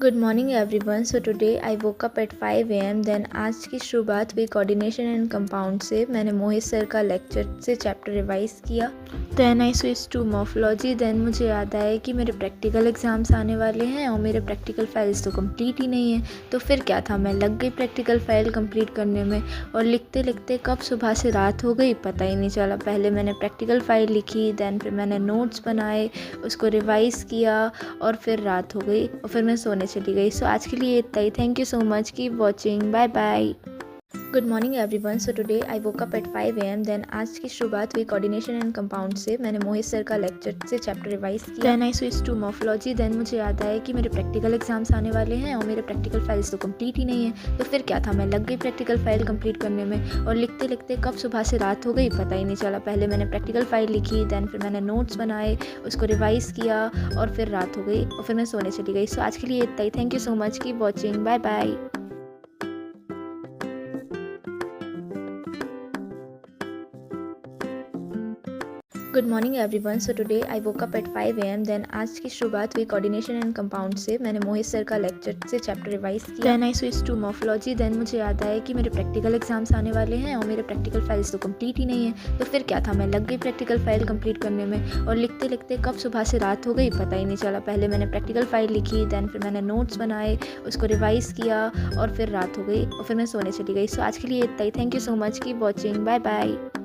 Good morning everyone. So today I woke up at 5 AM। Then आज की शुरुआत हुई कोऑर्डिनेशन एंड कंपाउंड से। मैंने मोहित सर का लेक्चर से चैप्टर रिवाइज किया। Then I switch to morphology. Then मुझे याद आया कि मेरे प्रैक्टिकल एग्ज़ाम्स आने वाले हैं और मेरे प्रैक्टिकल फाइल्स तो कंप्लीट ही नहीं है। तो फिर क्या था, मैं लग गई प्रैक्टिकल फ़ाइल कंप्लीट करने में और लिखते लिखते कब सुबह से रात हो गई पता ही नहीं चला। पहले मैंने प्रैक्टिकल फ़ाइल लिखी, देन फिर मैंने नोट्स बनाए, उसको रिवाइज़ किया और फिर रात हो गई और फिर मैं सोने चली गई। सो आज के लिए इतना ही। Thank you so much, keep watching, bye bye. Good morning everyone. So today I woke up at 5 AM। Then आज की शुरुआत हुई कोऑर्डिनेशन एंड कंपाउंड से। मैंने मोहित सर का लेक्चर से चैप्टर रिवाइज किया। Then I switch to morphology. Then मुझे याद आया कि मेरे प्रैक्टिकल एग्जाम्स आने वाले हैं और मेरे प्रैक्टिकल फाइल्स तो कंप्लीट ही नहीं है। तो फिर क्या था, मैं लग गई प्रैक्टिकल फाइल कंप्लीट करने में और लिखते लिखते कब सुबह से रात हो गई पता ही नहीं चला। पहले मैंने प्रैक्टिकल फाइल लिखी, देन फिर मैंने नोट्स बनाए, उसको रिवाइज़ किया और फिर रात हो गई और फिर मैं सोने चली गई। सो आज के लिए इतना ही। Thank you so much, keep watching, bye bye. Good morning everyone. So today I woke up at 5 AM। Then आज की शुरुआत हुई कोऑर्डिनेशन एंड कंपाउंड से। मैंने मोहित सर का लेक्चर से चैप्टर रिवाइज किया। Then I switch to morphology. Then मुझे याद आया कि मेरे प्रैक्टिकल एग्जाम्स आने वाले हैं और मेरे प्रैक्टिकल फाइल्स तो कंप्लीट ही नहीं है। तो फिर क्या था, मैं लग गई प्रैक्टिकल फाइल कंप्लीट करने में और लिखते लिखते कब सुबह से रात हो गई पता ही नहीं चला। पहले मैंने प्रैक्टिकल फाइल लिखी, देन फिर मैंने नोट्स बनाए, उसको रिवाइज़ किया और फिर रात हो गई और फिर मैं सोने चली गई। सो आज के लिए इतना ही। Thank you so much, keep watching, bye bye.